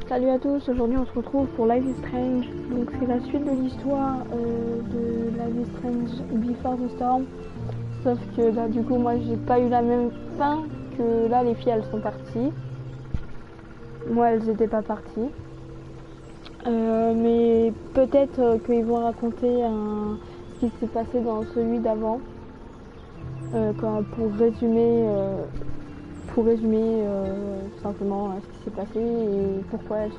Salut à tous, aujourd'hui on se retrouve pour Life is Strange. Donc c'est la suite de l'histoire de Life is Strange Before the Storm. Sauf que bah, du coup moi j'ai pas eu la même fin que là, les filles elles sont parties. Moi elles étaient pas parties. Mais peut-être qu'ils vont raconter ce qui s'est passé dans celui d'avant. Pour résumer tout simplement ce qui s'est passé et pourquoi elles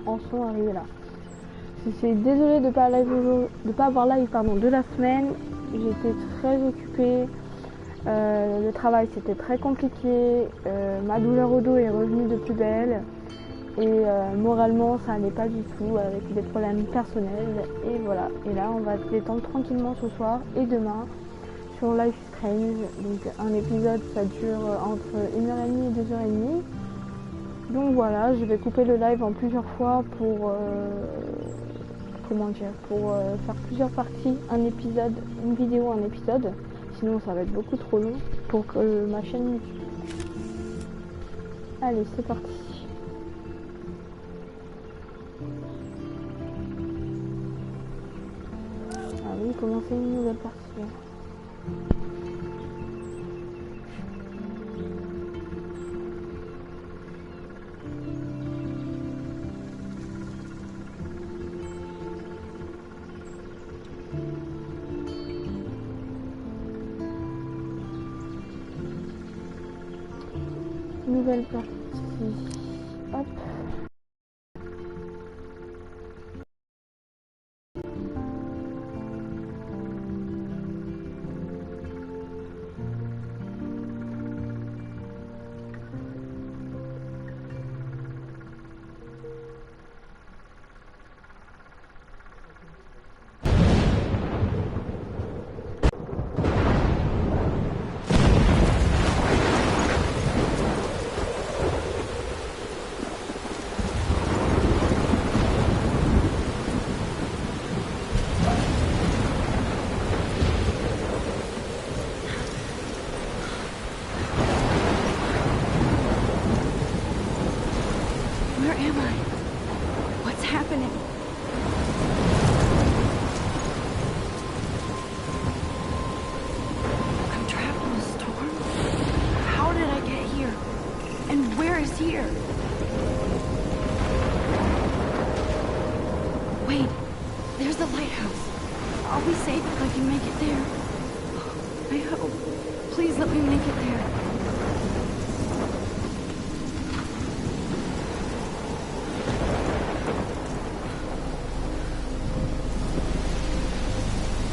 en sont arrivées là. Je suis désolée de ne pas avoir live de la semaine. J'étais très occupée. Le travail c'était très compliqué. Ma douleur au dos est revenue de plus belle. Et moralement ça n'allait pas du tout avec des problèmes personnels. Et voilà. Et là on va se détendre tranquillement ce soir et demain sur Life is Strange. Donc un épisode ça dure entre 1h30 et 2h30. Donc voilà, je vais couper le live en plusieurs fois pour faire plusieurs parties, un épisode, une vidéo, un épisode. Sinon ça va être beaucoup trop long pour que ma chaîne YouTube. Allez, c'est parti. Ah oui, commencer une nouvelle partie. Nouvelle partie. Hop.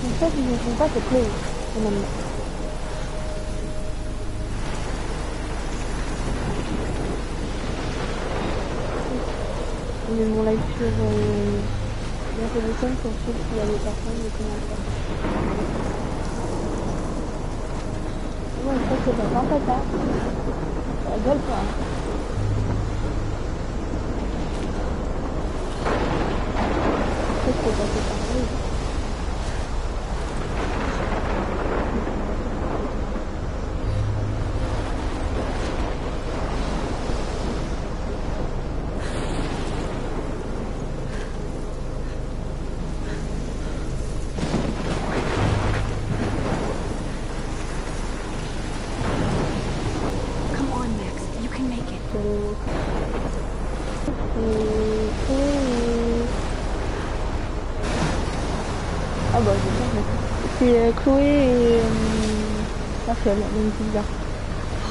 En fait, ils ne font pas cette clé, finalement. J'ai mon live sur mon téléphone pour ceux qui a des personnes de commentaires. Bon, une fois que c'est pas papa, ça rigole pas. Qu'est-ce que ça fait parler? Ah bah c'est Chloé et Rachel, donc c'est bizarre.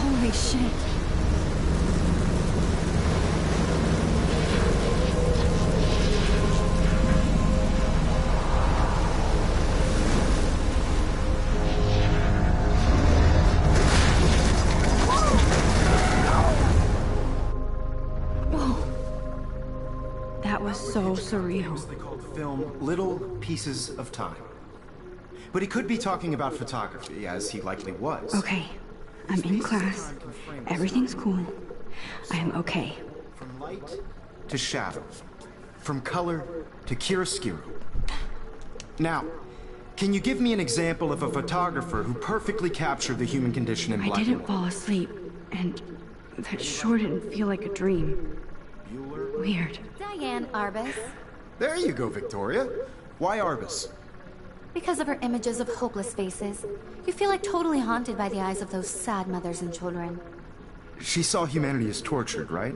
Holy shit. That was so surreal. Called film Little Pieces of Time. But he could be talking about photography, as he likely was. Okay, I'm in class. Everything's cool. I am okay. From light to shadow. From color to chiaroscuro. Now, can you give me an example of a photographer who perfectly captured the human condition in black and white? I didn't fall asleep, and that sure didn't feel like a dream. Weird. Diane Arbus. There you go, Victoria. Why Arbus? Because of her images of hopeless faces, you feel like totally haunted by the eyes of those sad mothers and children. She saw humanity as tortured, right?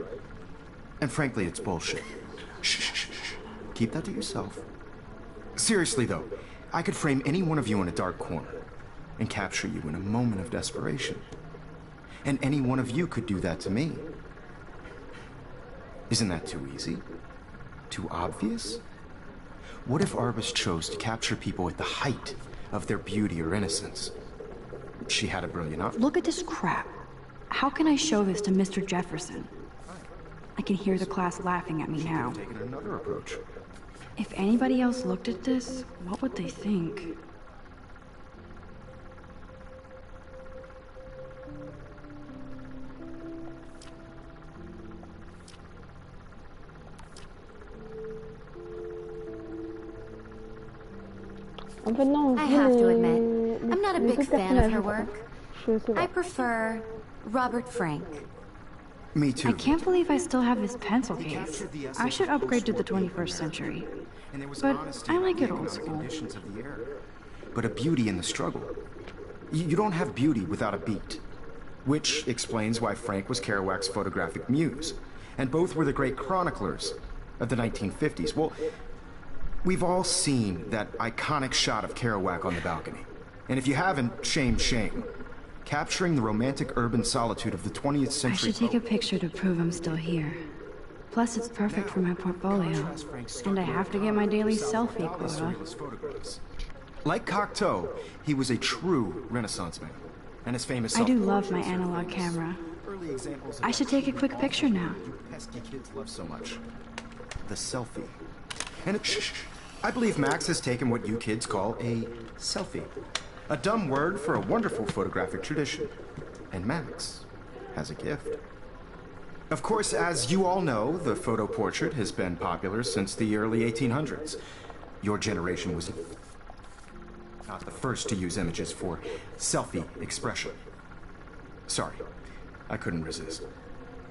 And frankly, it's bullshit. Shh, shh, shh, shh. Keep that to yourself. Seriously, though, I could frame any one of you in a dark corner and capture you in a moment of desperation. And any one of you could do that to me. Isn't that too easy? Too obvious? What if Arbus chose to capture people at the height of their beauty or innocence? She had a brilliant option. Look at this crap. How can I show this to Mr. Jefferson? I can hear the class laughing at me now. Taken another approach. If anybody else looked at this, what would they think? En fait, non, I have to admit, I'm not a big fan of her work. I prefer Robert Frank. Me too. I can't believe I still have this pencil case. I should upgrade to the 21st century. But I like it old school. But a beauty in the struggle. You don't have beauty without a beat. Which explains why Frank was Kerouac's photographic muse. And both were the great chroniclers of the 1950s. Well, we've all seen that iconic shot of Kerouac on the balcony. And if you haven't, shame, shame. Capturing the romantic urban solitude of the 20th century... I should take a picture to prove I'm still here. Plus, it's perfect for my portfolio. And I have to get my daily selfie quota. Like Cocteau, he was a true Renaissance man. And his famous... I do love my analog camera. I should take a quick picture now. You pesky kids love so much. The selfie. And I believe Max has taken what you kids call a selfie. A dumb word for a wonderful photographic tradition. And Max has a gift. Of course, as you all know, the photo portrait has been popular since the early 1800s. Your generation was not the first to use images for selfie expression. Sorry, I couldn't resist.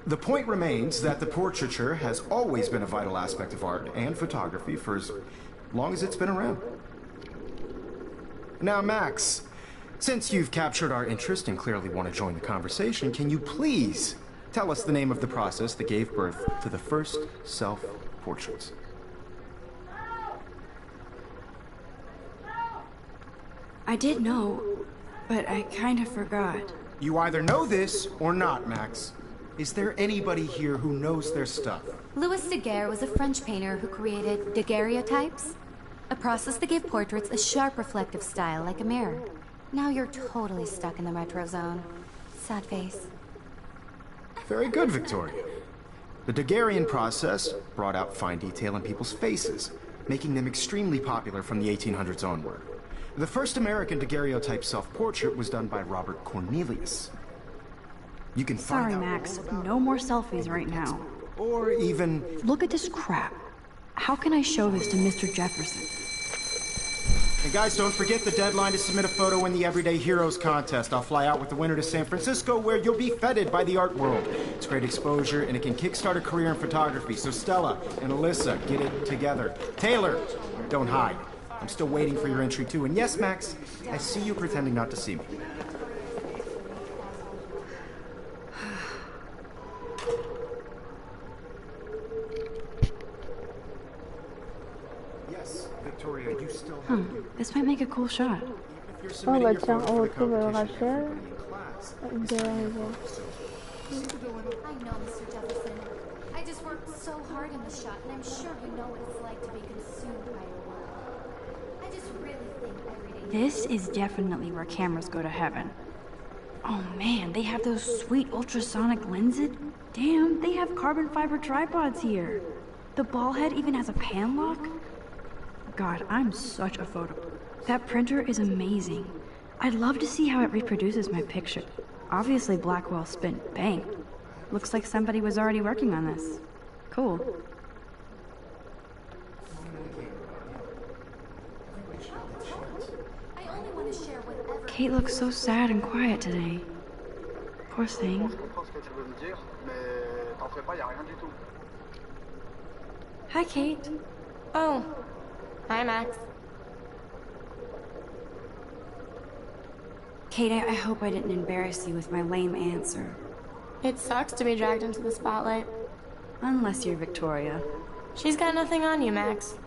The point remains that the portraiture has always been a vital aspect of art and photography for as long as it's been around. Now, Max, since you've captured our interest and clearly want to join the conversation, can you please tell us the name of the process that gave birth to the first self-portraits? I did know, but I kind of forgot. You either know this or not, Max. Is there anybody here who knows their stuff? Louis Daguerre was a French painter who created daguerreotypes, a process that gave portraits a sharp reflective style like a mirror. Now you're totally stuck in the retro zone. Sad face. Very good, Victoria. The Daguerrean process brought out fine detail in people's faces, making them extremely popular from the 1800s onward. The first American daguerreotype self-portrait was done by Robert Cornelius. You can find Sorry, out Max. all about No more selfies right now. or even... Look at this crap. How can I show this to Mr. Jefferson? And guys, don't forget the deadline to submit a photo in the Everyday Heroes contest. I'll fly out with the winner to San Francisco, where you'll be feted by the art world. It's great exposure, and it can kickstart a career in photography. So Stella and Alyssa, get it together. Taylor, don't hide. I'm still waiting for your entry, too. And yes, Max, I see you pretending not to see me. Yes, Victoria, you still have This might make a cool shot. Oh bah tiens, on retrouve Rachel. De... I know, Mr. Jefferson. I just worked so hard in the shot, and I'm sure you know what it's like to be consumed by your work. I just really think every day... This is definitely where cameras go to heaven. Oh man, they have those sweet ultrasonic lenses. Damn, they have carbon fiber tripods here. The ball head even has a pan lock. God, I'm such a photo. That printer is amazing. I'd love to see how it reproduces my picture. Obviously Blackwell spent bank. Looks like somebody was already working on this. Cool. I only want to share whatever... Kate looks so sad and quiet today. Poor thing. Hi, Kate. Oh. Hi, Max. Kate, I hope I didn't embarrass you with my lame answer. It sucks to be dragged into the spotlight. Unless you're Victoria. She's got nothing on you, Max.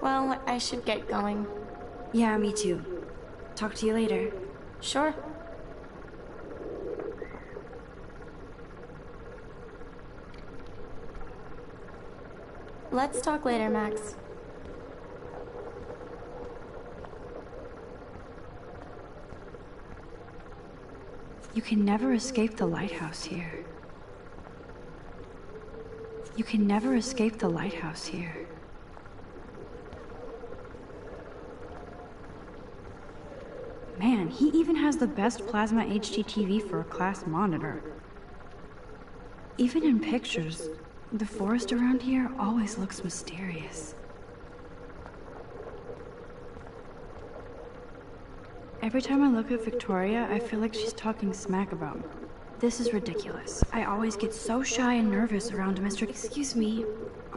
Well, I should get going. Yeah, me too. Talk to you later. Sure. Let's talk later, Max. You can never escape the lighthouse here. You can never escape the lighthouse here. Man, he even has the best plasma HD TV for a class monitor. Even in pictures, the forest around here always looks mysterious. Every time I look at Victoria, I feel like she's talking smack about me. This is ridiculous. I always get so shy and nervous around Mr. Excuse me,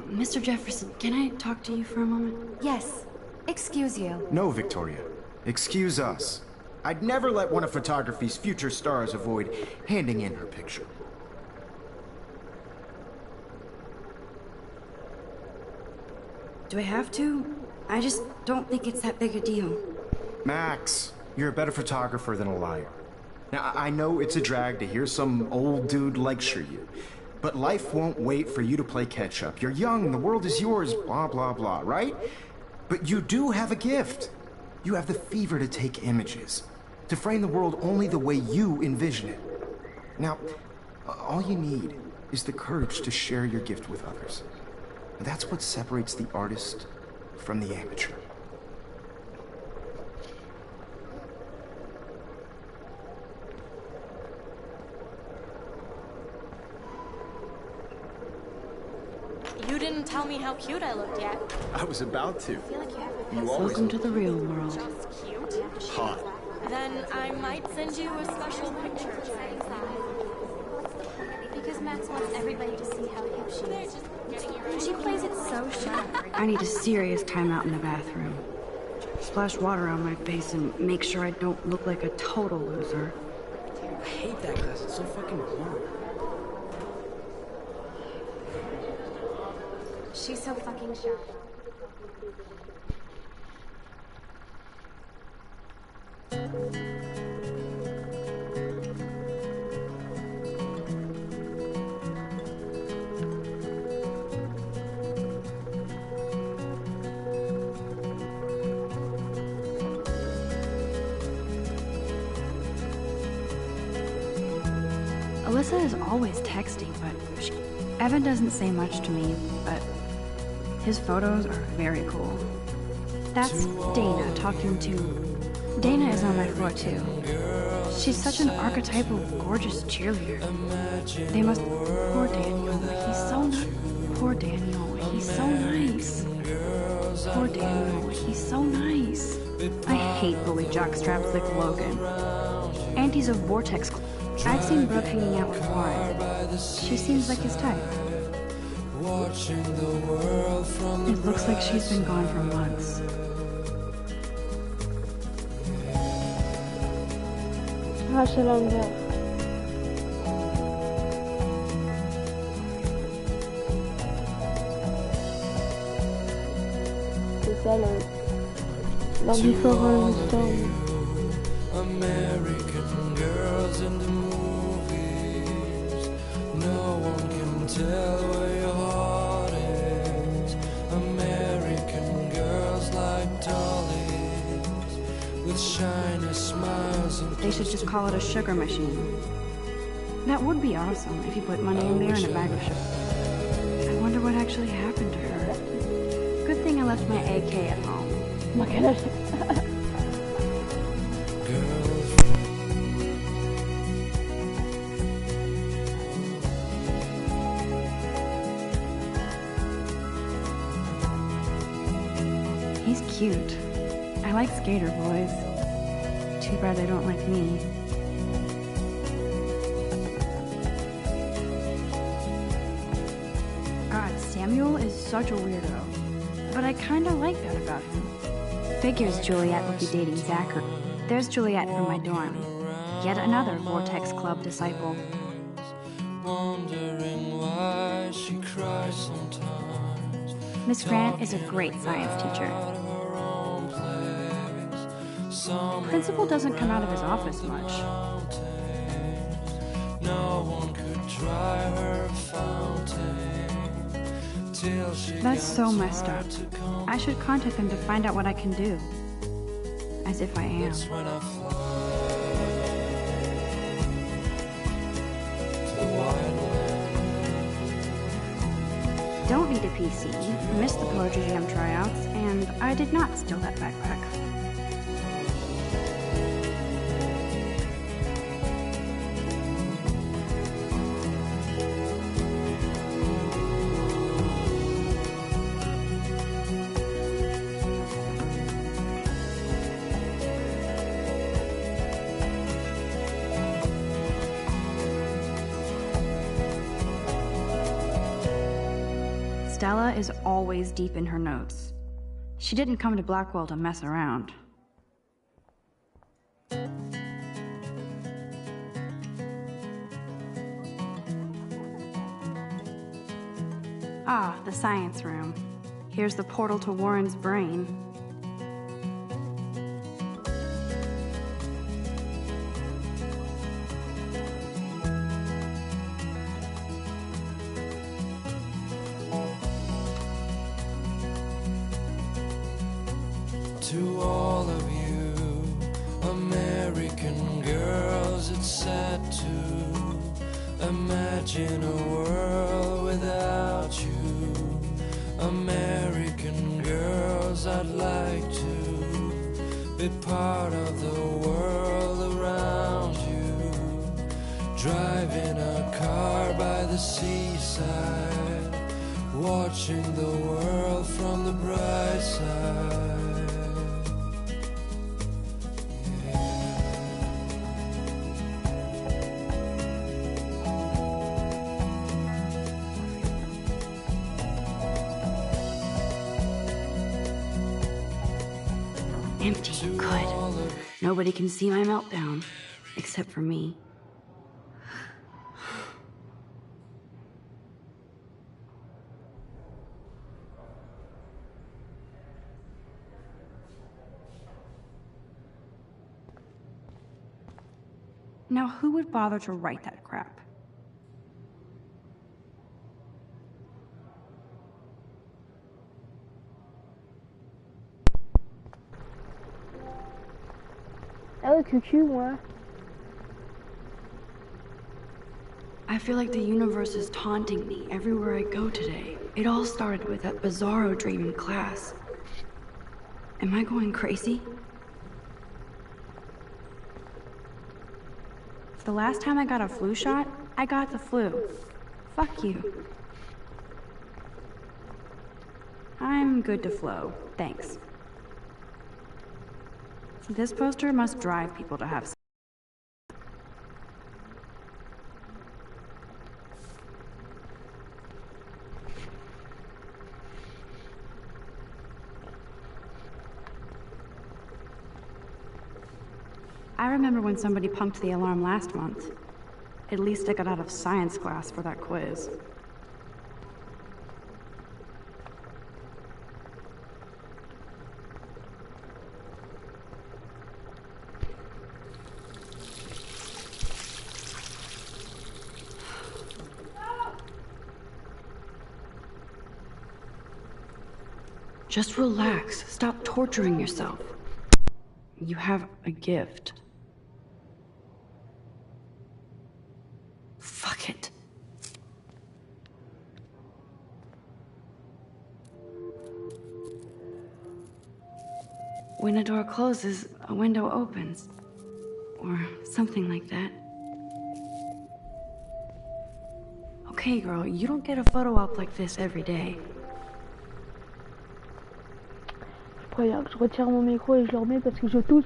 Mr. Jefferson, can I talk to you for a moment? Yes. Excuse you. No, Victoria. Excuse us. I'd never let one of photography's future stars avoid handing in her picture. Do I have to? I just don't think it's that big a deal. Max, you're a better photographer than a liar. Now, I know it's a drag to hear some old dude lecture you, but life won't wait for you to play catch-up. You're young, the world is yours, blah, blah, blah, right? But you do have a gift. You have the fever to take images, to frame the world only the way you envision it. Now, all you need is the courage to share your gift with others. That's what separates the artist from the amateur. You didn't tell me how cute I looked yet. I was about to. Welcome to the real world. Just cute. Hot. Then I might send you a special picture. Because Max wants everybody to see how hip she is. She plays it so shy. I need a serious timeout in the bathroom. Splash water on my face and make sure I don't look like a total loser. I hate that class, it's so fucking boring. She's so fucking shy. Alyssa is always texting, but Evan doesn't say much to me, but his photos are very cool. That's Dana talking to... Dana is on my floor too. She's such an archetypal, gorgeous cheerleader. They must... Poor Daniel, he's so nice. Poor Daniel, he's so nice. Poor Daniel, he's so nice. I hate bully jockstraps like Logan. And he's a Vortex. I've seen Brooke hanging out with Warren. She seems like his type. It looks like she's been gone for months. Arracher l'envers. C'est ça l'ambiforme storm. American girls in the movies. No one can tell where your heart is. American girls like dollies with shiny smiles and They should just call it a sugar machine. That would be awesome if you put money in there and a bag of sugar. I wonder what actually happened to her. Good thing I left my AK at home. Moi, quel âge? He's cute. I like skater boys. Too bad they don't like me. God, Samuel is such a weirdo, but I kinda like that about him. Figures Juliet would be dating Zachary. There's Juliet from my dorm. Yet another Vortex Club disciple. Miss Grant is a great science teacher. Principal doesn't come out of his office much. That's so messed up. I should contact them to find out what I can do. As if I am. Don't need a PC, missed the Poetry Jam tryouts, and I did not steal that backpack. Stella is always deep in her notes. She didn't come to Blackwell to mess around. Ah, the science room. Here's the portal to Warren's brain. To all of you American girls, it's sad to imagine a world without you. American girls, I'd like to be part of the world around you. Driving a car by the seaside, watching the world from the bright side. Empty. Good. Nobody can see my meltdown, except for me. Now, who would bother to write that crap? Oh, cucu, moi. I feel like the universe is taunting me everywhere I go today. It all started with that bizarro dream in class. Am I going crazy? The last time I got a flu shot, I got the flu. Fuck you. I'm good to flow, thanks. This poster must drive people to have sex. I remember when somebody punked the alarm last month. At least I got out of science class for that quiz. Just relax. Stop torturing yourself. You have a gift. Fuck it. When a door closes, a window opens. Or something like that. Okay, girl, you don't get a photo op like this every day. Je retire mon micro et je le remets parce que je tousse.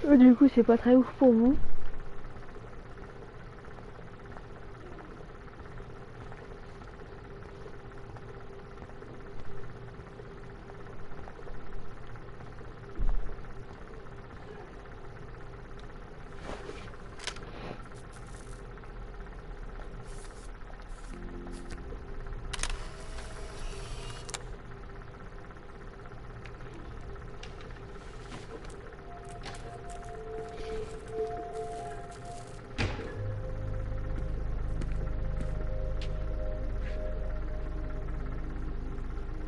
Du coup, c'est pas très ouf pour vous.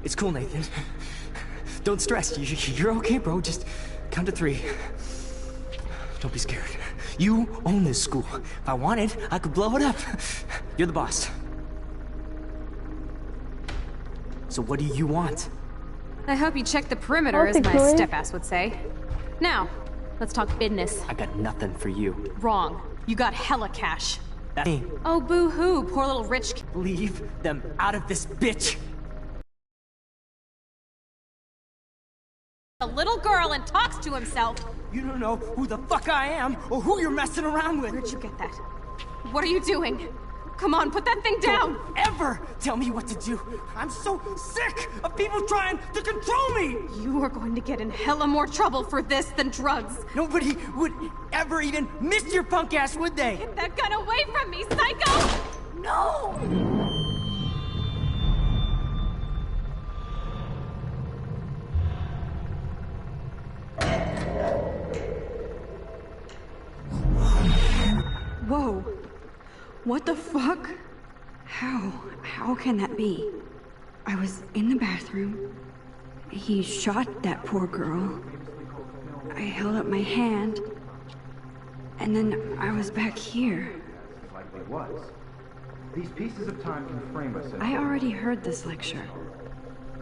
It's cool, Nathan. Don't stress. You're okay, bro. Just count to 3. Don't be scared. You own this school. If I wanted, I could blow it up. You're the boss. So what do you want? I hope you check the perimeter, as my step-ass would say. Now, let's talk business. I got nothing for you. Wrong. You got hella cash. That ain't. Oh, boo-hoo, poor little rich kid. Leave them out of this bitch. A little girl and talks to himself. You don't know who the fuck I am or who you're messing around with. Where'd you get that? What are you doing? Come on, put that thing down! Don't ever tell me what to do! I'm so sick of people trying to control me! You are going to get in hella more trouble for this than drugs. Nobody would ever even miss your punk ass, would they? Get that gun away from me, psycho! No! Whoa. What the fuck? How can that be? I was in the bathroom. He shot that poor girl. I held up my hand. And then I was back here. Likely was. These pieces of time can frame us as I already heard this lecture.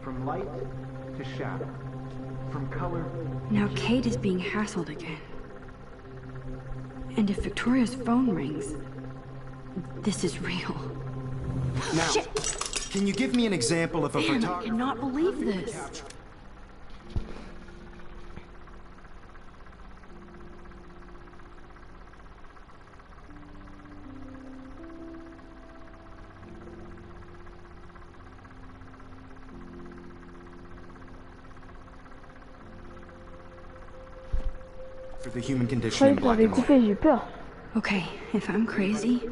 from light to shadow, from color. Now Kate is being hassled again. And if Victoria's phone rings, this is real. Now, Shit. Can you give me an example of a Damn, I photographer? cannot believe this. For the human condition in black and white. J'ai peur. Okay, if I'm crazy,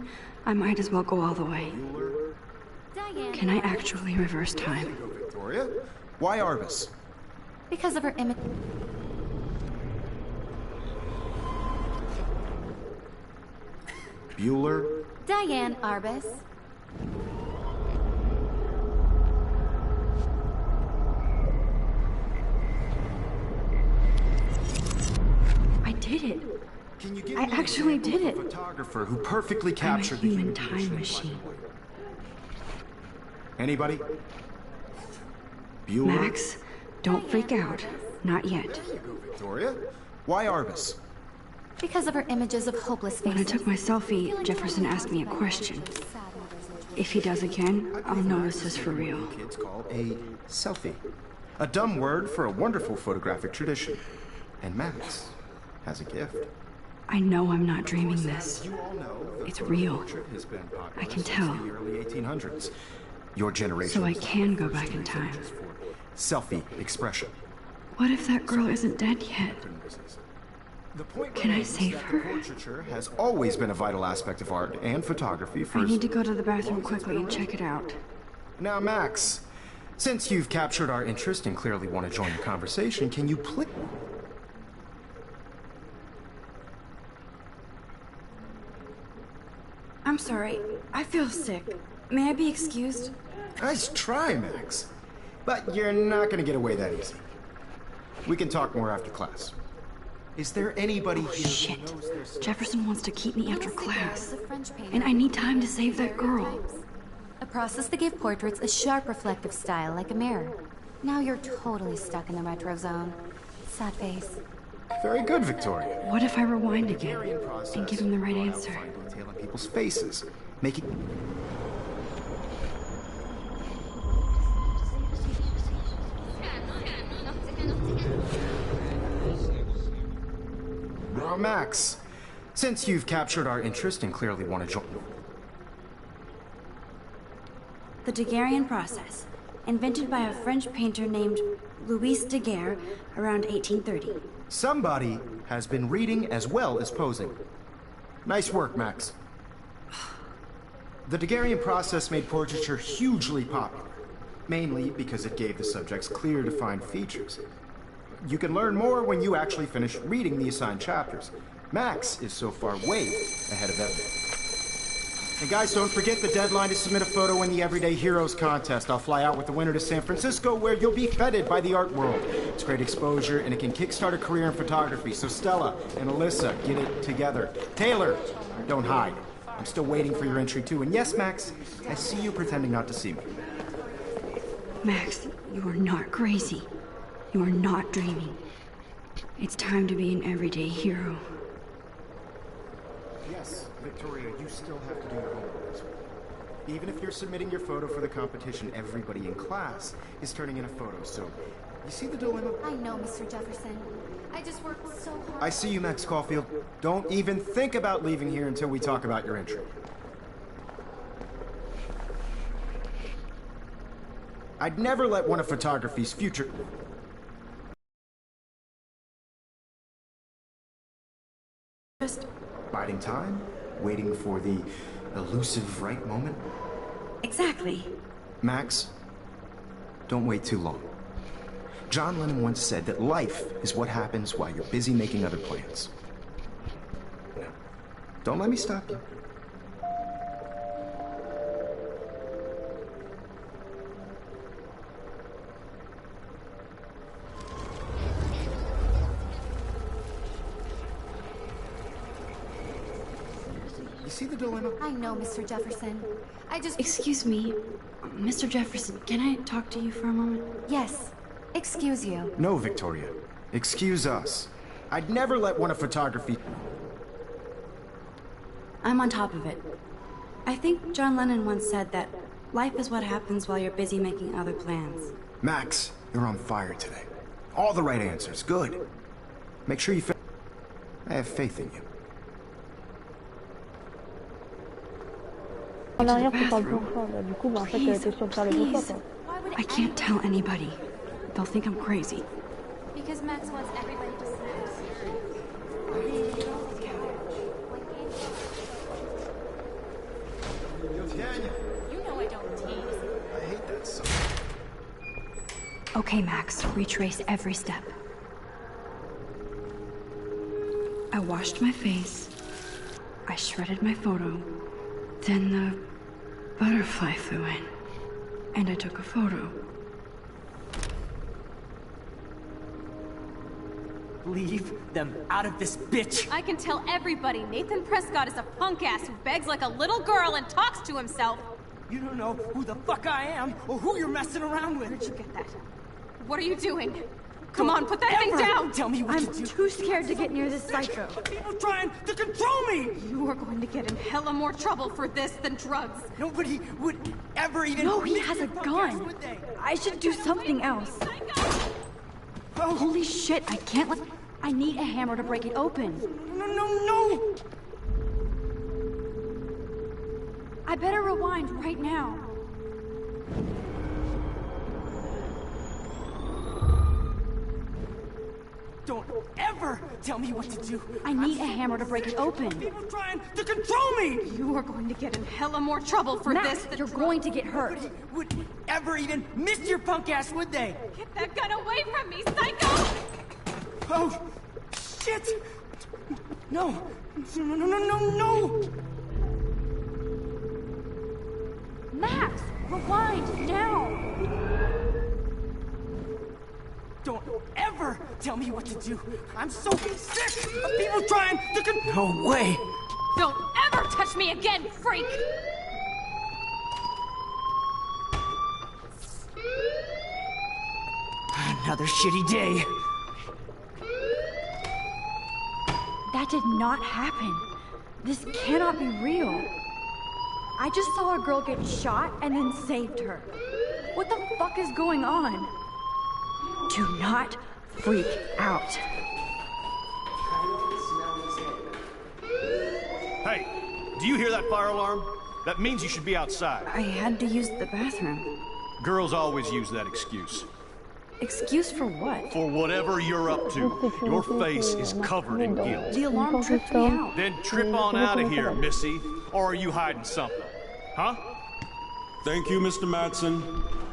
I might as well go all the way. Can I actually reverse time? Victoria? Why Arbus? Because of her image. Bueller? Diane Arbus. I did it. Can you give I me actually an example did of it. a photographer who perfectly I'm a captured the human human time condition in machine. black and white? Anybody? Bueller? Max, don't freak out. Not yet. There you go, Victoria. Why Arbus? Because of her images of hopeless When I faces. took my selfie, Jefferson asked me a question. If he does again, I'll know this is for real. Kids call a selfie. A dumb word for a wonderful photographic tradition. And Max has a gift. I know I'm not dreaming this. You all know that It's real. portrait has been popular I can since tell. the early 1800s. Your generation. So I was can go the first back in time. for selfie expression. What if that girl isn't dead yet? The point Can I remains save that her? Portraiture has always been a vital aspect of art and photography for. I need to go to the bathroom quickly and check it out. Now, Max, since you've captured our interest and clearly want to join the conversation, can you please? I'm sorry. I feel sick. May I be excused? Nice try, Max. But you're not going to get away that easy. We can talk more after class. Is there anybody here who Shit. knows their Jefferson wants to keep me after Lucy class. is a French painter. And I need time to save that girl. A process that gave portraits a sharp reflective style like a mirror. Now you're totally stuck in the retro zone. Sad face. Very good, Victoria. What if I rewind again Hungarian process and give him the right will answer? find detail in people's faces, making. Now, Max, since you've captured our interest and clearly want to join. The Daguerrean process, invented by a French painter named Louis Daguerre around 1830. Somebody has been reading as well as posing. Nice work, Max. The Daguerrean process made portraiture hugely popular, mainly because it gave the subjects clear, defined features. You can learn more when you actually finish reading the assigned chapters. Max is so far way ahead of everyone. And guys, don't forget the deadline to submit a photo in the Everyday Heroes contest. I'll fly out with the winner to San Francisco, where you'll be feted by the art world. It's great exposure, and it can kickstart a career in photography. So Stella and Alyssa, get it together. Taylor, don't hide. I'm still waiting for your entry too. And yes, Max, I see you pretending not to see me. Max, you are not crazy. You are not dreaming. It's time to be an everyday hero. Yes, Victoria, you still have to do your homework. Even if you're submitting your photo for the competition, everybody in class is turning in a photo, so you see the dilemma? I know, Mr. Jefferson. I just worked so hard. I see you, Max Caulfield. Don't even think about leaving here until we talk about your entry. I'd never let one of photography's future... Just biding time? Waiting for the elusive right moment? exactly. Max, don't wait too long. John Lennon once said that life is what happens while you're busy making other plans. Now, don't let me stop you. You see the dilemma? I know, Mr. Jefferson. I just... Excuse me, Mr. Jefferson, can I talk to you for a moment? Yes. Excuse you. No, Victoria. Excuse us. I'd never let one of photography... I'm on top of it. I think John Lennon once said that life is what happens while you're busy making other plans. Max, you're on fire today. All the right answers. Good. Make sure you... I have faith in you. En arrière, tu parles plus fort. Bah, du coup, bah, en fait, t'es sûr de faire les deux fois, quoi. I can't tell anybody. They'll think I'm crazy. Because Max wants everybody to see us. You know I don't tease. I hate that song. Okay, Max, retrace every step. I washed my face. I shredded my photo. Then the butterfly flew in. And I took a photo. Leave them out of this bitch! I can tell everybody Nathan Prescott is a punk ass who begs like a little girl and talks to himself. You don't know who the fuck I am or who you're messing around with. Where'd you get that? What are you doing? Come on, put that thing down! Tell me what to do. I'm too scared to get near this psycho. People trying to control me! You are going to get in hella more trouble for this than drugs. Nobody would ever even... No, he miss has your a podcast, gun. would they? I should do something else. Oh, Holy shit, I can't let... I need a hammer to break it open. no! I better rewind right now. Don't ever tell me what to do. I need a hammer to break it open. People trying to control me! You are going to get in hella more trouble for Max, this than you're drugs. going to get hurt. Would ever even miss your punk ass, would they? Get that gun away from me, psycho! Oh, shit! No! No! Max, rewind now. Don't ever tell me what to do. I'm so sick of people trying to No way! Don't ever touch me again, freak! Another shitty day. That did not happen. This cannot be real. I just saw a girl get shot and then saved her. What the fuck is going on? Do not freak out. Hey, do you hear that fire alarm? That means you should be outside. I had to use the bathroom. Girls always use that excuse. Excuse for what? For whatever you're up to, your face is covered in guilt. The alarm tripped me out. Then trip on out of here, Missy. Or are you hiding something? Huh? Thank you, Mr. Madsen.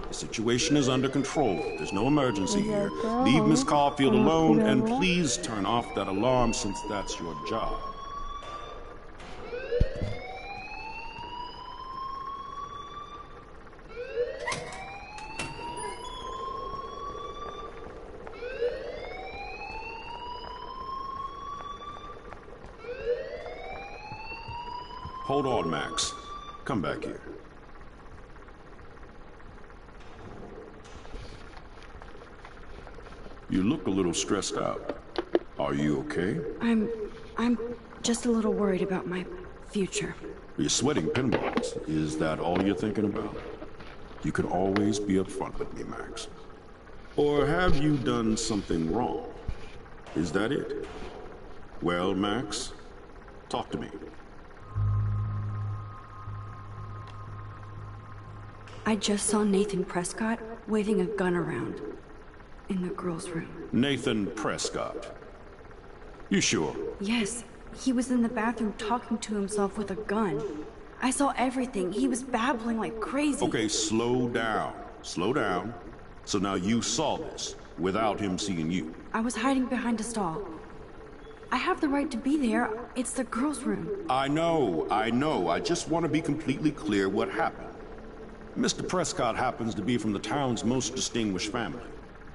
The situation is under control. There's no emergency here. Leave Miss Caulfield alone, and please turn off that alarm since that's your job. Hold on, Max. Come back here. You look a little stressed out. Are you okay? I'm just a little worried about my future. You're sweating pinballs. Is that all you're thinking about? You can always be upfront with me, Max. Or have you done something wrong? Is that it? Well, Max, talk to me. I just saw Nathan Prescott waving a gun around in the girls' room. Nathan Prescott. You sure? Yes, he was in the bathroom talking to himself with a gun. I saw everything. He was babbling like crazy. Okay, slow down. Slow down. So now you saw this without him seeing you. I was hiding behind a stall. I have the right to be there. It's the girls' room. I know. I just want to be completely clear what happened. Mr. Prescott happens to be from the town's most distinguished family,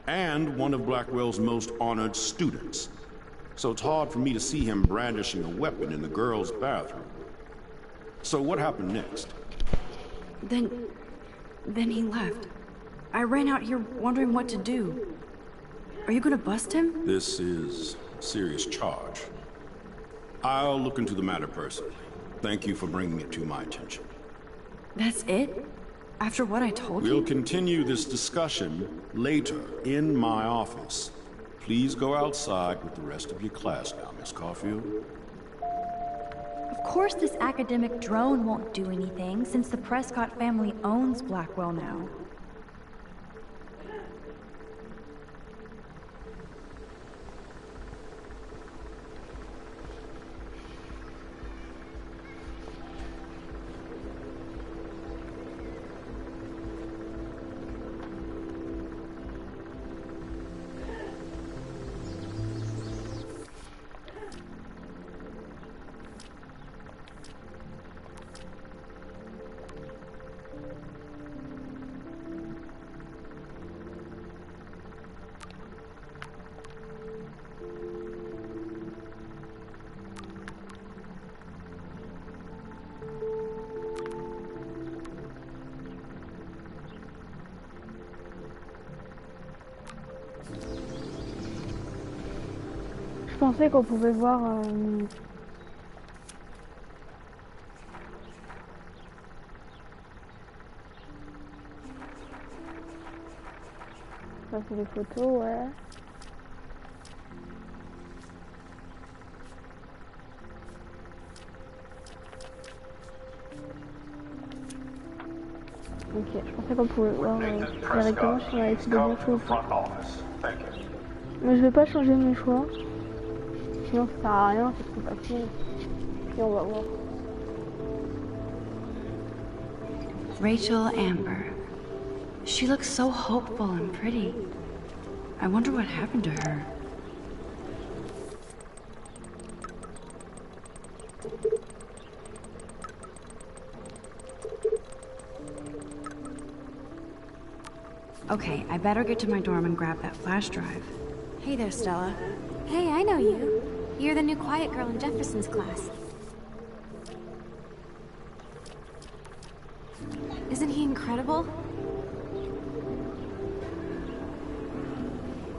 and one of Blackwell's most honored students. So it's hard for me to see him brandishing a weapon in the girls' bathroom. So what happened next? Then he left. I ran out here wondering what to do. Are you gonna bust him? This is a serious charge. I'll look into the matter personally. Thank you for bringing it to my attention. That's it? After what I told you? We'll continue this discussion later in my office. Please go outside with the rest of your class now, Miss Caulfield. Of course this academic drone won't do anything, since the Prescott family owns Blackwell now. Je pensais qu'on pouvait voir ça c'est des photos, ouais. Ok, je pensais qu'on pouvait voir directement si on avait fait des bons choix ou pas. Mais je vais pas changer mes choix. Sinon ça sert à rien, c'est trop facile. Et on va voir. Rachel Amber. She looks so hopeful and pretty. I wonder what happened to her. Okay, I better get to my dorm and grab that flash drive. Hey there, Stella. Hey, I know you. You're the new quiet girl in Jefferson's class. Isn't he incredible?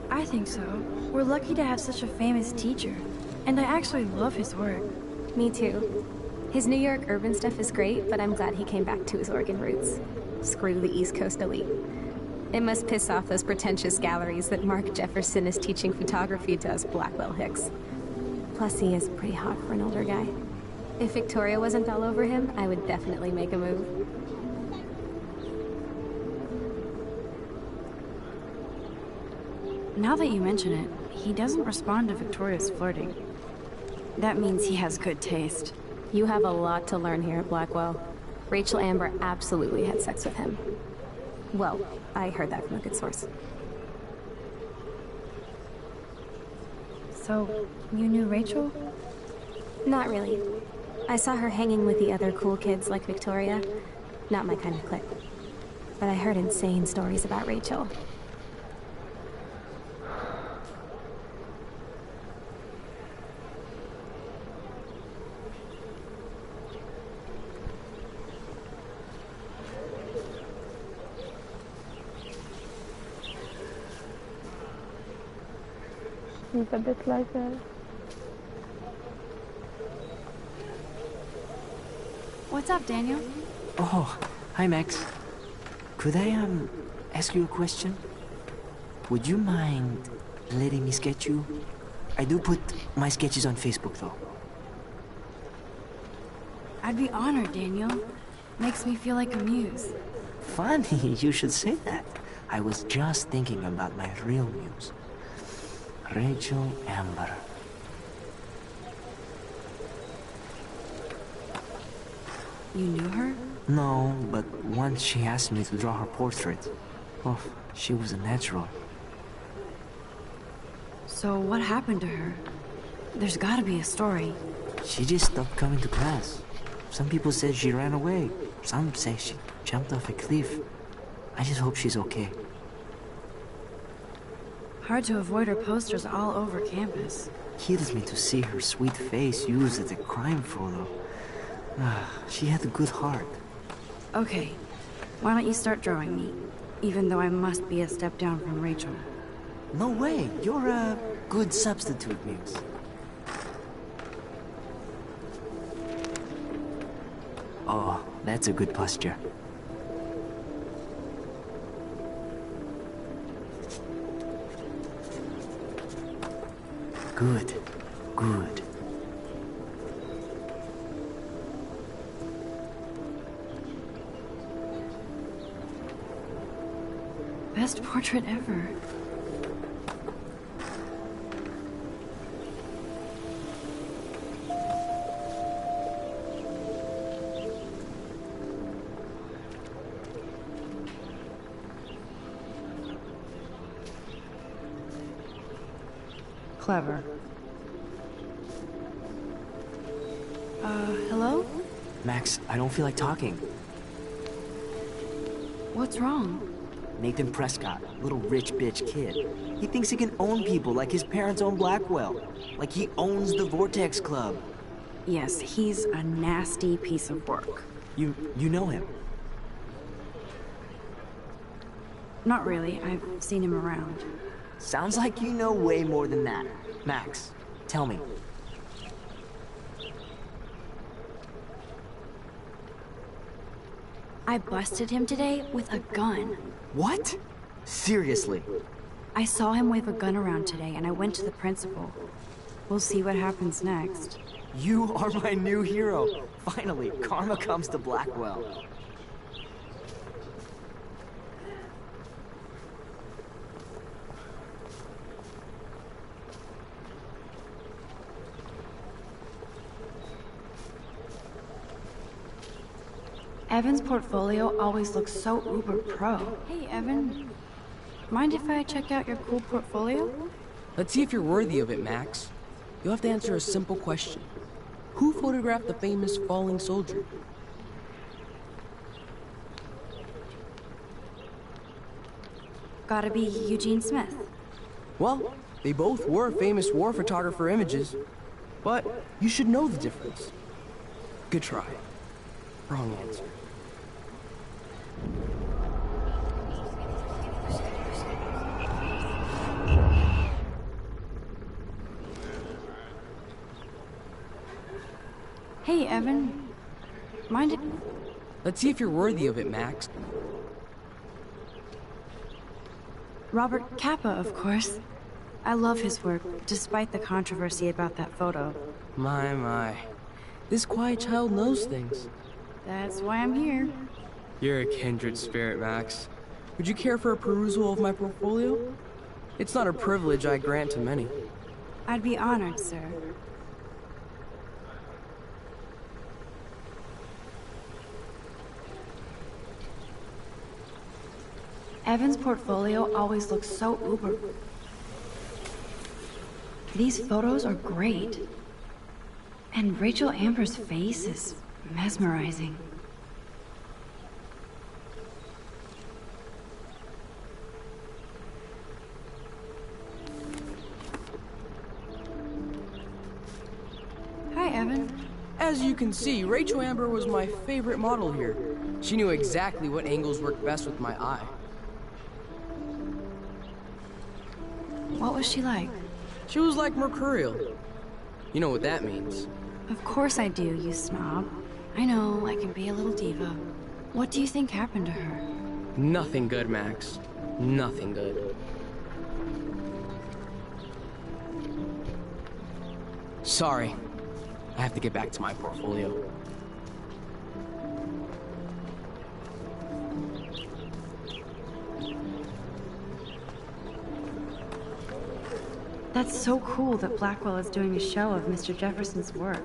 I think so. We're lucky to have such a famous teacher. And I actually love his work. Me too. His New York urban stuff is great, but I'm glad he came back to his Oregon roots. Screw the East Coast elite. It must piss off those pretentious galleries that Mark Jefferson is teaching photography to us Blackwell hicks. Plus, he is pretty hot for an older guy. If Victoria wasn't all over him, I would definitely make a move. Now that you mention it, he doesn't respond to Victoria's flirting. That means he has good taste. You have a lot to learn here at Blackwell. Rachel Amber absolutely had sex with him. Well, I heard that from a good source. So, you knew Rachel? Not really. I saw her hanging with the other cool kids like Victoria. Not my kind of clique. But I heard insane stories about Rachel. Il est pas bête live elle. What's up, Daniel? Oh, hi Max. Could I ask you a question? Would you mind letting me sketch you? I do put my sketches on Facebook though. I'd be honored, Daniel. Makes me feel like a muse. Funny, you should say that. I was just thinking about my real muse. Rachel Amber. You knew her? No, but once she asked me to draw her portrait. Oh, she was a natural. So what happened to her? There's gotta be a story. She just stopped coming to class. Some people said she ran away. Some say she jumped off a cliff. I just hope she's okay. Hard to avoid her posters all over campus. Kills me to see her sweet face used as a crime photo. She had a good heart. Okay, why don't you start drawing me? Even though I must be a step down from Rachel. No way, you're a good substitute, Muse. Oh, that's a good posture. Good, good. Best portrait ever. Clever. Hello? Max, I don't feel like talking. What's wrong? Nathan Prescott, little rich bitch kid. He thinks he can own people like his parents own Blackwell. Like he owns the Vortex Club. Yes, he's a nasty piece of work. You know him? Not really. I've seen him around. Sounds like you know way more than that. Max, tell me. I busted him today with a gun. What? Seriously? I saw him wave a gun around today and I went to the principal. We'll see what happens next. You are my new hero. Finally, karma comes to Blackwell. Evan's portfolio always looks so uber pro. Hey, Evan. Mind if I check out your cool portfolio? Let's see if you're worthy of it, Max. You'll have to answer a simple question. Who photographed the famous falling soldier? Gotta be Eugene Smith. Well, they both were famous war photographer images. But you should know the difference. Good try. Wrong answer. Hey, Evan. Mind if... Let's see if you're worthy of it, Max. Robert Capa, of course. I love his work, despite the controversy about that photo. My. This quiet child knows things. That's why I'm here. You're a kindred spirit, Max. Would you care for a perusal of my portfolio? It's not a privilege I grant to many. I'd be honored, sir. Evan's portfolio always looks so uber. These photos are great. And Rachel Amber's face is mesmerizing. Hi, Evan. As you can see, Rachel Amber was my favorite model here. She knew exactly what angles worked best with my eye. What was she like? She was like mercurial. You know what that means. Of course I do, you snob. I know, I can be a little diva. What do you think happened to her? Nothing good, Max. Nothing good. Sorry. I have to get back to my portfolio. That's so cool that Blackwell is doing a show of Mr. Jefferson's work.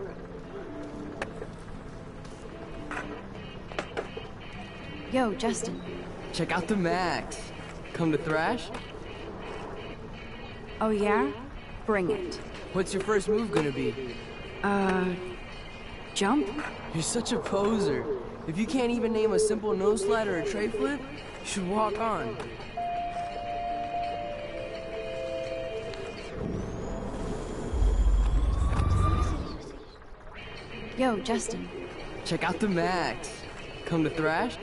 Yo, Justin. Check out the Max. Come to thrash? Oh yeah? Bring it. What's your first move gonna be? Jump? You're such a poser. If you can't even name a simple nose slide or a tray flip, you should walk on. Yo, Justin. Check out the Max. Come to thrash?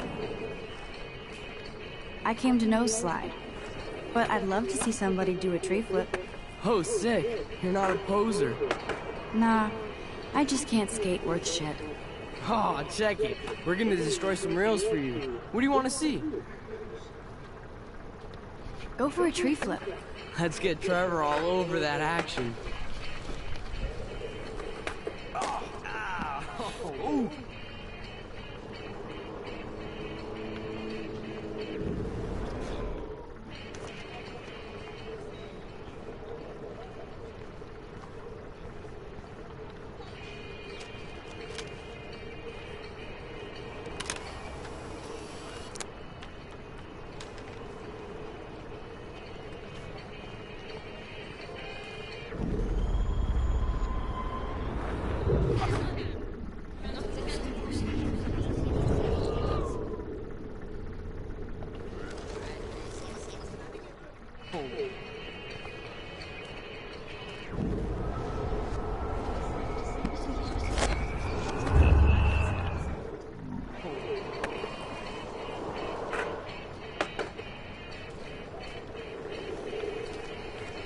I came to nose slide. But I'd love to see somebody do a tree flip. Oh, sick. You're not a poser. Nah, I just can't skate worth shit. Oh, check it. We're gonna destroy some rails for you. What do you want to see? Go for a tree flip. Let's get Trevor all over that action. Oh, ow. Ooh.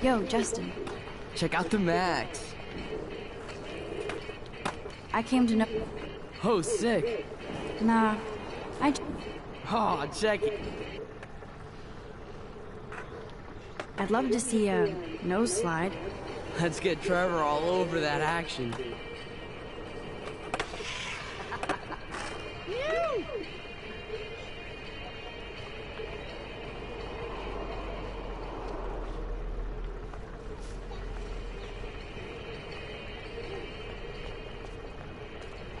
Yo, Justin. Check out the Max. I came to know... Oh, sick. Nah, Oh, check it. I'd love to see a nose slide. Let's get Trevor all over that action.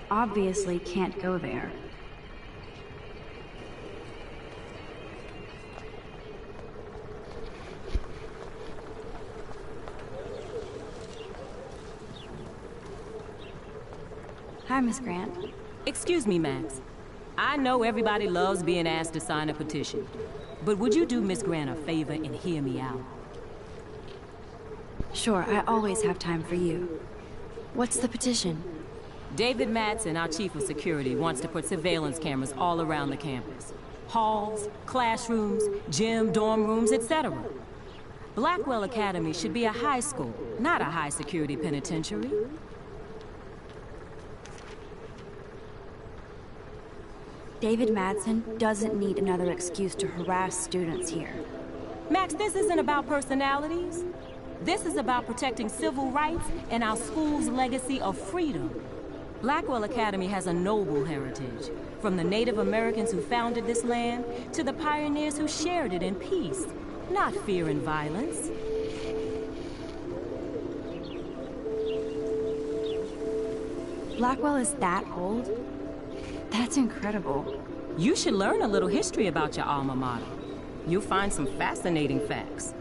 Obviously can't go there. Hi, Miss Grant. Excuse me, Max. I know everybody loves being asked to sign a petition, but would you do Miss Grant a favor and hear me out? Sure, I always have time for you. What's the petition? David Madsen, our chief of security, wants to put surveillance cameras all around the campus. Halls, classrooms, gym, dorm rooms, etc. Blackwell Academy should be a high school, not a high-security penitentiary. David Madsen doesn't need another excuse to harass students here. Max, this isn't about personalities. This is about protecting civil rights and our school's legacy of freedom. Blackwell Academy has a noble heritage, from the Native Americans who founded this land to the pioneers who shared it in peace, not fear and violence. Blackwell is that old? That's incredible. You should learn a little history about your alma mater. You'll find some fascinating facts.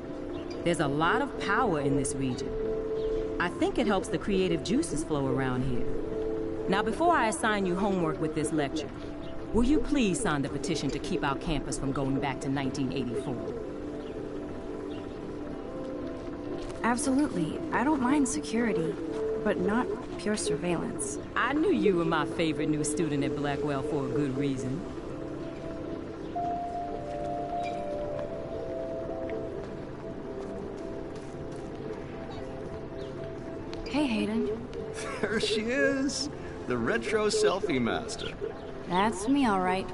There's a lot of power in this region. I think it helps the creative juices flow around here. Now, before I assign you homework with this lecture, will you please sign the petition to keep our campus from going back to 1984? Absolutely. I don't mind security, but not pure surveillance. I knew you were my favorite new student at Blackwell for a good reason. Hey, Hayden. There she is, the retro selfie master. That's me, all right.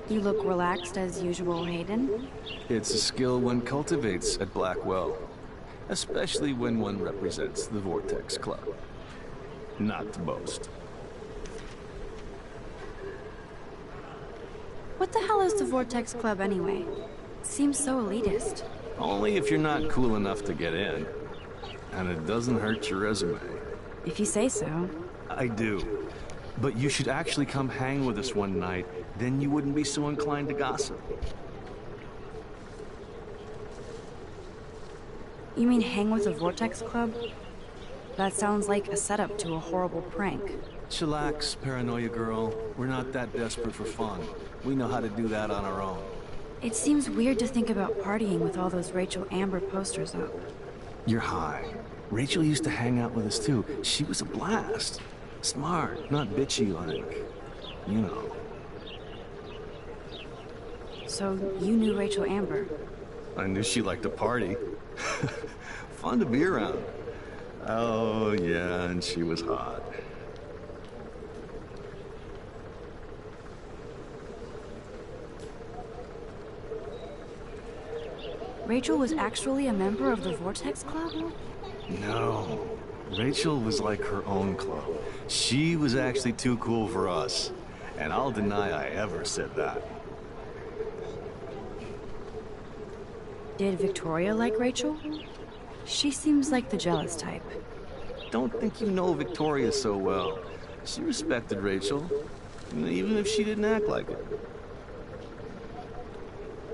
You look relaxed as usual, Hayden. It's a skill one cultivates at Blackwell, especially when one represents the Vortex Club. Not to boast. What the hell is the Vortex Club anyway? Seems so elitist. Only if you're not cool enough to get in. And it doesn't hurt your resume. If you say so. I do. But you should actually come hang with us one night, then you wouldn't be so inclined to gossip. You mean hang with the Vortex Club? That sounds like a setup to a horrible prank. Chillax, paranoia girl. We're not that desperate for fun. We know how to do that on our own. It seems weird to think about partying with all those Rachel Amber posters up. You're high. Rachel used to hang out with us too. She was a blast. Smart, not bitchy like, you know. So you knew Rachel Amber? I knew she liked to party. Fun to be around. Oh yeah, and she was hot. Rachel was actually a member of the Vortex Club? No. Rachel was like her own club. She was actually too cool for us. And I'll deny I ever said that. Did Victoria like Rachel? She seems like the jealous type. Don't think you know Victoria so well. She respected Rachel, even if she didn't act like it.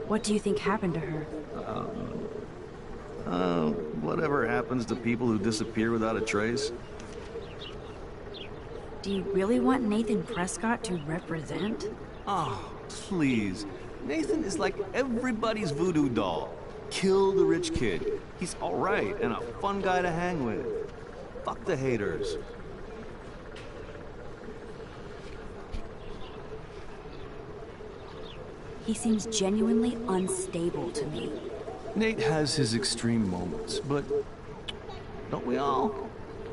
What do you think happened to her? Whatever happens to people who disappear without a trace. Do you really want Nathan Prescott to represent? Oh, please. Nathan is like everybody's voodoo doll. Kill the rich kid. He's alright and a fun guy to hang with. Fuck the haters. He seems genuinely unstable to me. Nate has his extreme moments, but don't we all?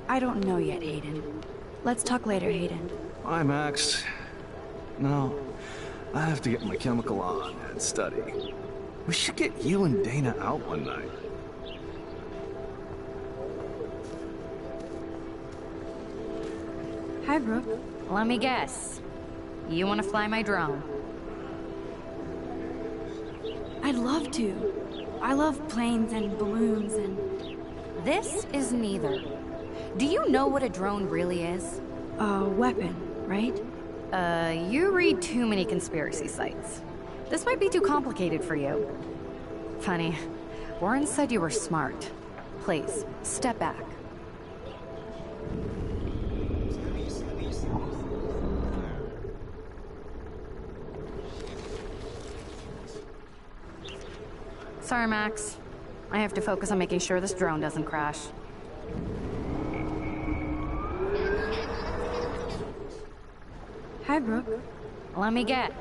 I don't know yet, Hayden. Let's talk later, Hayden. Bye, Max. No, I have to get my chemical on and study. We should get you and Dana out one night. Hi, Brooke. Let me guess. You want to fly my drone? I'd love to. I love planes and balloons and... This is neither. Do you know what a drone really is? A weapon, right? You read too many conspiracy sites. This might be too complicated for you. Funny, Warren said you were smart. Please, step back. Sorry, Max. I have to focus on making sure this drone doesn't crash. Hi, Brooke. Let me get.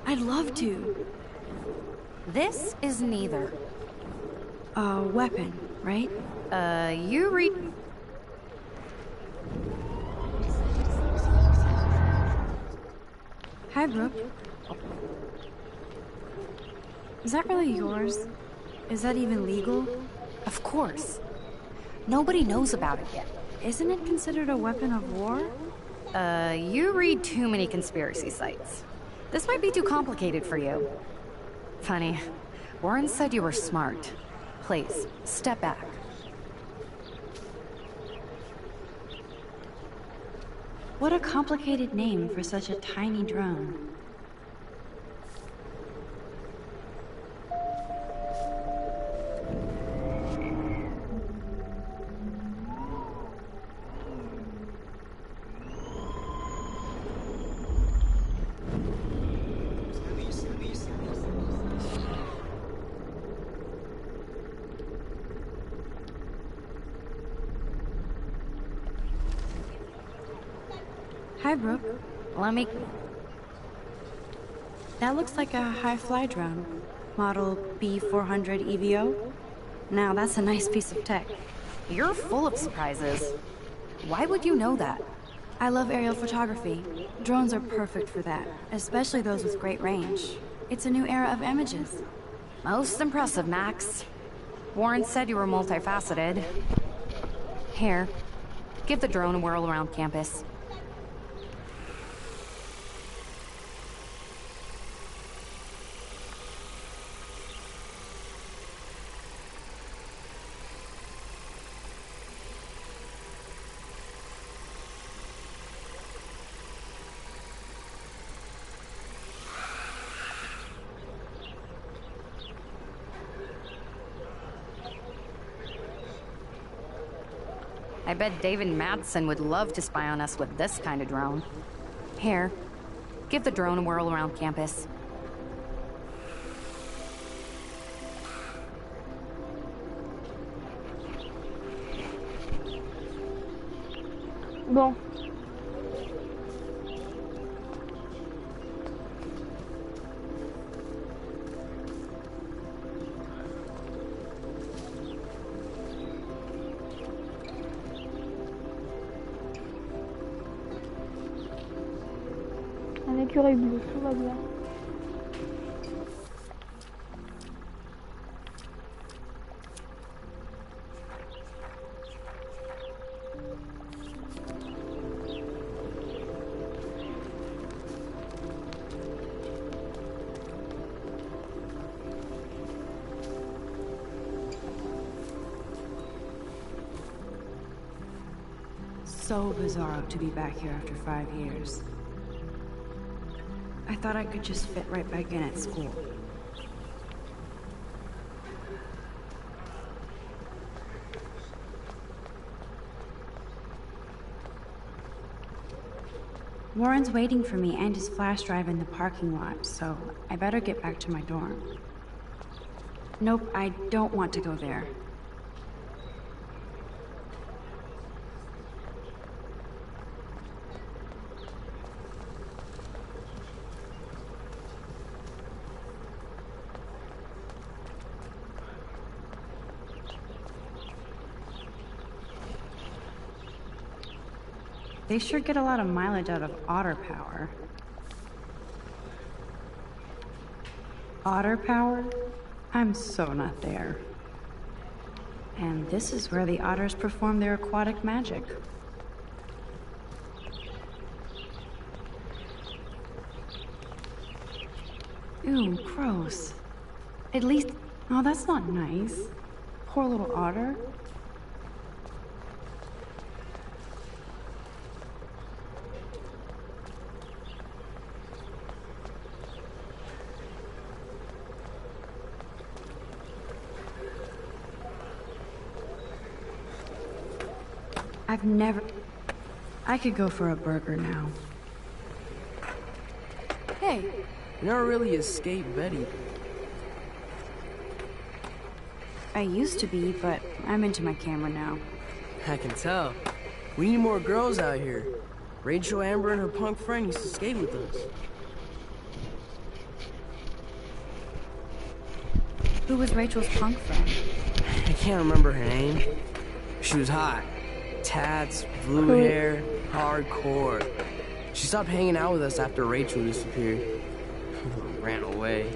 I'd love to. This is neither. A weapon, right? You read... Hi, Brooke. Is that really yours? Is that even legal? Of course. Nobody knows about it yet. Isn't it considered a weapon of war? You read too many conspiracy sites. This might be too complicated for you. Funny, Warren said you were smart. Please, step back. What a complicated name for such a tiny drone. Hi, Brooke. Let me... That looks like a high-fly drone. Model B400 EVO. Now that's a nice piece of tech. You're full of surprises. Why would you know that? I love aerial photography. Drones are perfect for that, especially those with great range. It's a new era of images. Most impressive, Max. Warren said you were multifaceted. Here, give the drone a whirl around campus. I bet David Madsen would love to spy on us with this kind of drone. Here, give the drone a whirl around campus. Bon. Un écureuil bleu, tout va bien. So bizarre to be back here after 5 years. I thought I could just fit right back in at school. Warren's waiting for me and his flash drive in the parking lot, so I better get back to my dorm. Nope, I don't want to go there. They sure get a lot of mileage out of otter power. Otter power? I'm so not there. And this is where the otters perform their aquatic magic. Ew, gross. At least... Oh, that's not nice. Poor little otter. I've never... I could go for a burger now. Hey, you never really escaped Betty. I used to be, but I'm into my camera now. I can tell. We need more girls out here. Rachel, Amber, and her punk friend used to skate with us. Who was Rachel's punk friend? I can't remember her name. She was hot. Tats, blue hair, hardcore. She stopped hanging out with us after Rachel disappeared. Ran away.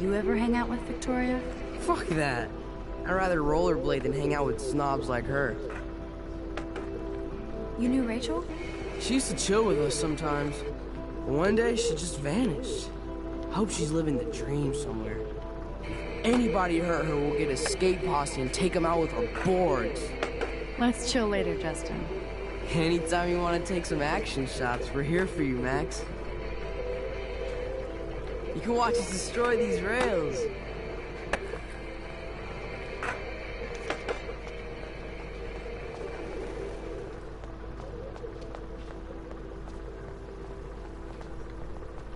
You ever hang out with Victoria? Fuck that. I'd rather rollerblade than hang out with snobs like her. You knew Rachel? She used to chill with us sometimes. But one day, she just vanished. I hope she's living the dream somewhere. Anybody hurt her will get a skate posse and take them out with our boards. Let's chill later, Justin. Anytime you want to take some action shots, we're here for you, Max. You can watch us destroy these rails.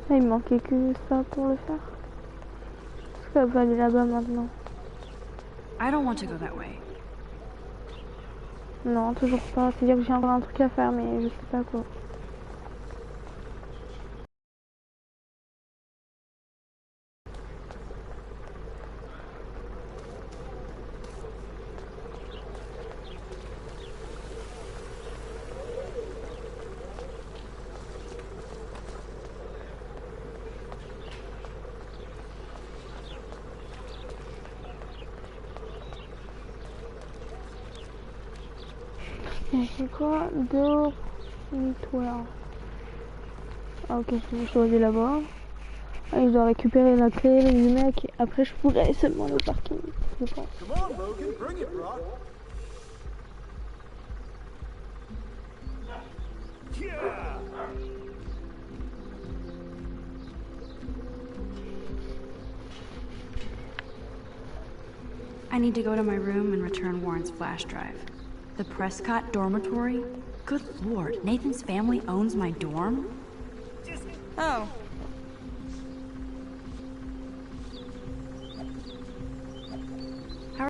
Ah, il manquait que ça pour le faire. Elle va aller là-bas maintenant. I don't want to go that way. Non, toujours pas. C'est-à-dire que j'ai encore un truc à faire, mais je sais pas quoi. C'est quoi? Dormitoire. Ah ok, je dois aller là-bas. Ah, je dois récupérer la clé, les mecs. Après, je pourrais seulement le parking. Je pense. I need to go to my room and return Warren's flash drive. The Prescott dormitory? Good lord, Nathan's family owns my dorm? Oh,